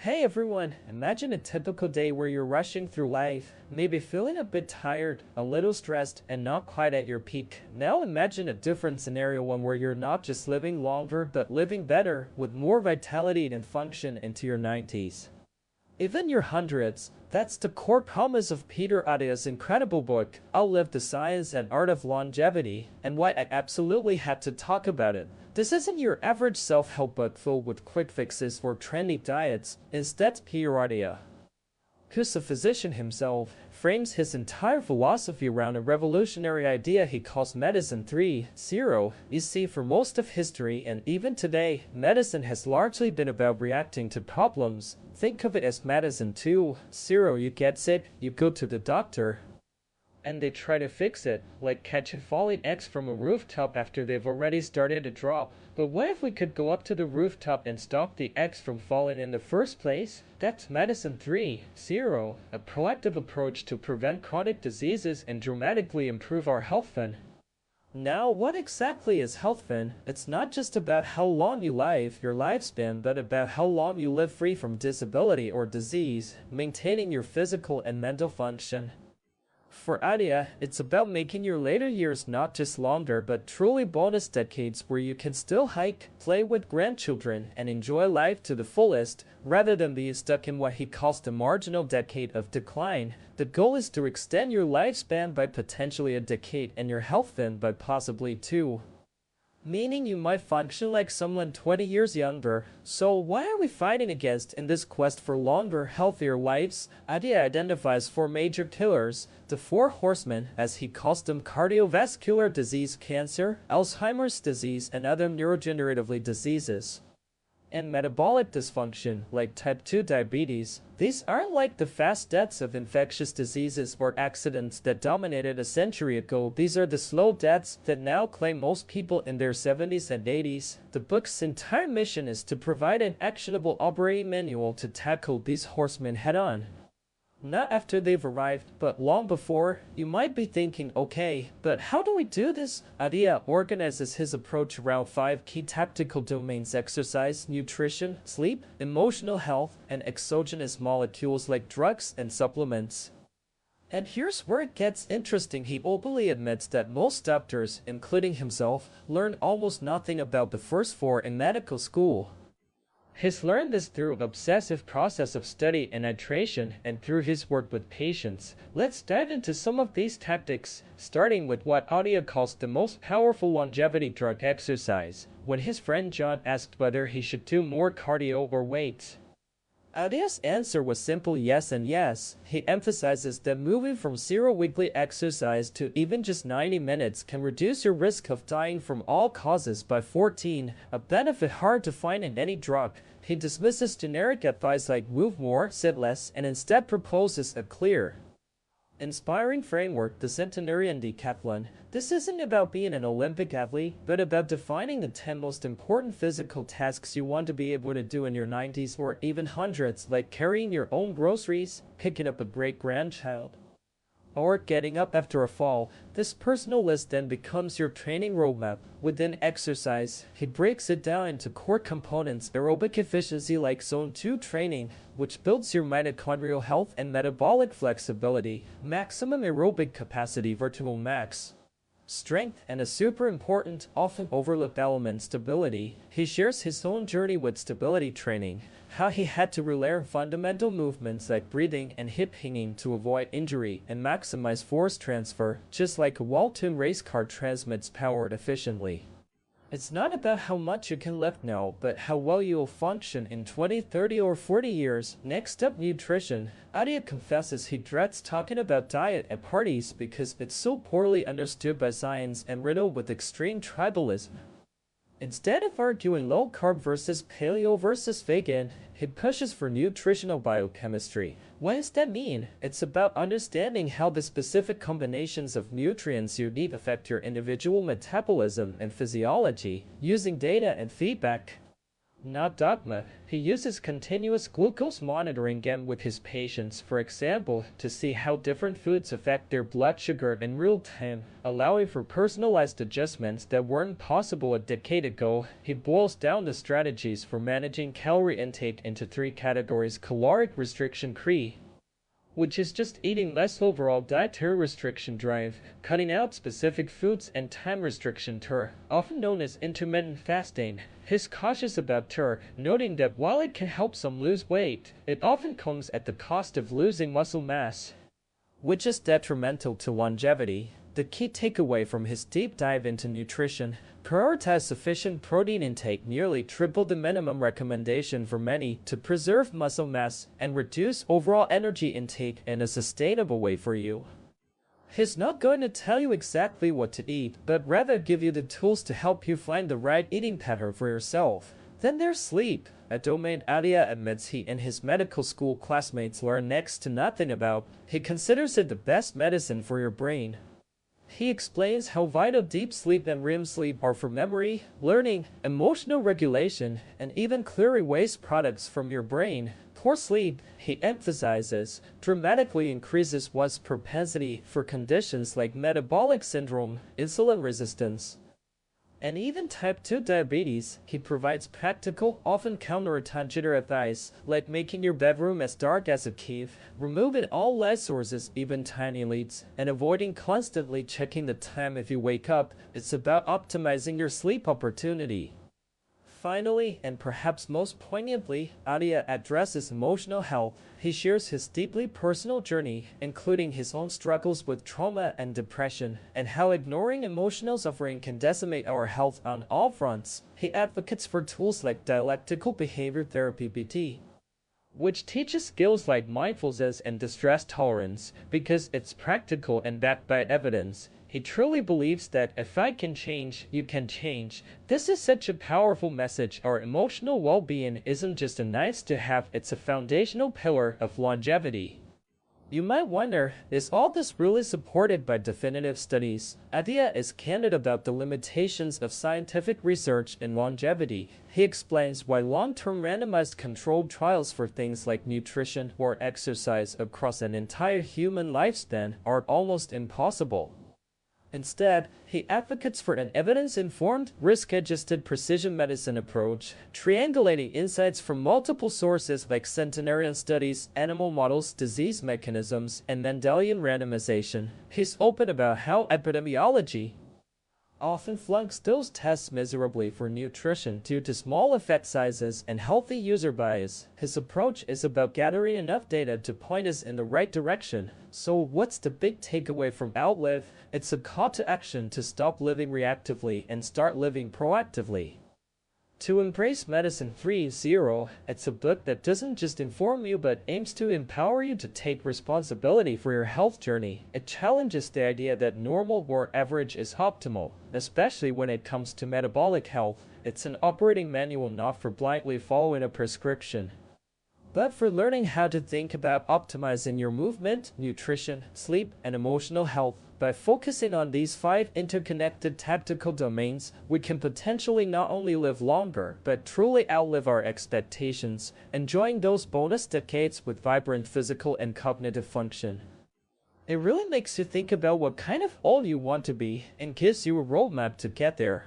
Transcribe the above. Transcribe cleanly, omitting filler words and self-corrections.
Hey everyone, imagine a typical day where you're rushing through life, maybe feeling a bit tired, a little stressed, and not quite at your peak. Now imagine a different scenario, one where you're not just living longer, but living better, with more vitality and function into your 90s. Even your hundreds. That's the core promise of Peter Attia's incredible book, Outlive: The Science and Art of Longevity, and why I absolutely had to talk about it. This isn't your average self-help book filled with quick fixes or trendy diets. Instead, Peter Attia, who's a physician himself, frames his entire philosophy around a revolutionary idea he calls Medicine 3.0. You see, for most of history and even today, medicine has largely been about reacting to problems. Think of it as Medicine 2.0. You get sick, you go to the doctor, and they try to fix it, like catch a falling eggs from a rooftop after they've already started to drop. But what if we could go up to the rooftop and stop the eggs from falling in the first place? That's Medicine 3.0, a proactive approach to prevent chronic diseases and dramatically improve our health fund. Now, what exactly is health fund? It's not just about how long you live, your lifespan, but about how long you live free from disability or disease, maintaining your physical and mental function. For Attia, it's about making your later years not just longer but truly bonus decades where you can still hike, play with grandchildren, and enjoy life to the fullest, rather than be stuck in what he calls the marginal decade of decline. The goal is to extend your lifespan by potentially a decade and your health fund by possibly two. Meaning you might function like someone 20 years younger. So what are we fighting against in this quest for longer, healthier lives? Attia identifies four major killers, the four horsemen, as he calls them: cardiovascular disease, cancer, Alzheimer's disease, and other neurodegenerative diseases, and metabolic dysfunction, like type 2 diabetes. These aren't like the fast deaths of infectious diseases or accidents that dominated a century ago. These are the slow deaths that now claim most people in their 70s and 80s. The book's entire mission is to provide an actionable operating manual to tackle these horsemen head-on. Not after they've arrived, but long before. You might be thinking, okay, but how do we do this? Attia organizes his approach around five key tactical domains: exercise, nutrition, sleep, emotional health, and exogenous molecules like drugs and supplements. And here's where it gets interesting. He openly admits that most doctors, including himself, learn almost nothing about the first four in medical school. He's learned this through an obsessive process of study and iteration, and through his work with patients. Let's dive into some of these tactics, starting with what Attia calls the most powerful longevity drug: exercise. When his friend John asked whether he should do more cardio or weights, Attia's answer was simple: yes and yes. He emphasizes that moving from zero weekly exercise to even just 90 minutes can reduce your risk of dying from all causes by 14, a benefit hard to find in any drug. He dismisses generic advice like move more, sit less, and instead proposes a clear, inspiring framework: the centenarian decathlon. This isn't about being an Olympic athlete, but about defining the 10 most important physical tasks you want to be able to do in your 90s or even hundreds, like carrying your own groceries, picking up a great-grandchild, or getting up after a fall. This personal list then becomes your training roadmap. Within exercise, he breaks it down into core components: aerobic efficiency, like zone 2 training, which builds your mitochondrial health and metabolic flexibility; maximum aerobic capacity, virtual max strength; and a super important, often overlooked element: stability. He shares his own journey with stability training, how he had to relearn fundamental movements like breathing and hip hinging to avoid injury and maximize force transfer, just like a well-tuned race car transmits power efficiently. It's not about how much you can lift now, but how well you will function in 20, 30, or 40 years. Next up, nutrition. Attia confesses he dreads talking about diet at parties because it's so poorly understood by science and riddled with extreme tribalism. Instead of arguing low carb versus paleo versus vegan, he pushes for nutritional biochemistry. What does that mean? It's about understanding how the specific combinations of nutrients you need affect your individual metabolism and physiology, using data and feedback. not dogma. He uses continuous glucose monitoring again with his patients, for example, to see how different foods affect their blood sugar in real time, allowing for personalized adjustments that weren't possible a decade ago. He boils down the strategies for managing calorie intake into three categories: caloric restriction (CRE), which is just eating less; overall dietary restriction drive, cutting out specific foods; and time restriction TER, often known as intermittent fasting. He's cautious about TER, noting that while it can help some lose weight, it often comes at the cost of losing muscle mass, which is detrimental to longevity. The key takeaway from his deep dive into nutrition: prioritize sufficient protein intake, nearly triple the minimum recommendation for many, to preserve muscle mass and reduce overall energy intake in a sustainable way for you. He's not going to tell you exactly what to eat, but rather give you the tools to help you find the right eating pattern for yourself. Then there's sleep, a domain Adia admits he and his medical school classmates learn next to nothing about. He considers it the best medicine for your brain. He explains how vital deep sleep and REM sleep are for memory, learning, emotional regulation, and even clearing waste products from your brain. Poor sleep, he emphasizes, dramatically increases one's propensity for conditions like metabolic syndrome, insulin resistance, and even type 2 diabetes. He provides practical, often counterintuitive advice, like making your bedroom as dark as a cave, removing all light sources, even tiny lights, and avoiding constantly checking the time if you wake up. It's about optimizing your sleep opportunity. Finally, and perhaps most poignantly, Adia addresses emotional health. He shares his deeply personal journey, including his own struggles with trauma and depression, and how ignoring emotional suffering can decimate our health on all fronts. He advocates for tools like dialectical behavior therapy (BT), which teaches skills like mindfulness and distress tolerance, because it's practical and backed by evidence. He truly believes that if I can change, you can change. This is such a powerful message. Our emotional well-being isn't just a nice to have, it's a foundational pillar of longevity. You might wonder, is all this really supported by definitive studies? Adia is candid about the limitations of scientific research in longevity. He explains why long-term randomized controlled trials for things like nutrition or exercise across an entire human lifespan are almost impossible. Instead, he advocates for an evidence-informed, risk-adjusted precision medicine approach, triangulating insights from multiple sources like centenarian studies, animal models, disease mechanisms, and Mendelian randomization. He's open about how epidemiology often flunks those tests miserably for nutrition due to small effect sizes and healthy user bias. His approach is about gathering enough data to point us in the right direction. So what's the big takeaway from Outlive? It's a call to action to stop living reactively and start living proactively. To Embrace Medicine 3.0, it's a book that doesn't just inform you but aims to empower you to take responsibility for your health journey. It challenges the idea that normal or average is optimal, especially when it comes to metabolic health. It's an operating manual not for blindly following a prescription, but for learning how to think about optimizing your movement, nutrition, sleep, and emotional health. By focusing on these 5 interconnected tactical domains, we can potentially not only live longer, but truly outlive our expectations, enjoying those bonus decades with vibrant physical and cognitive function. It really makes you think about what kind of old you want to be, and gives you a roadmap to get there.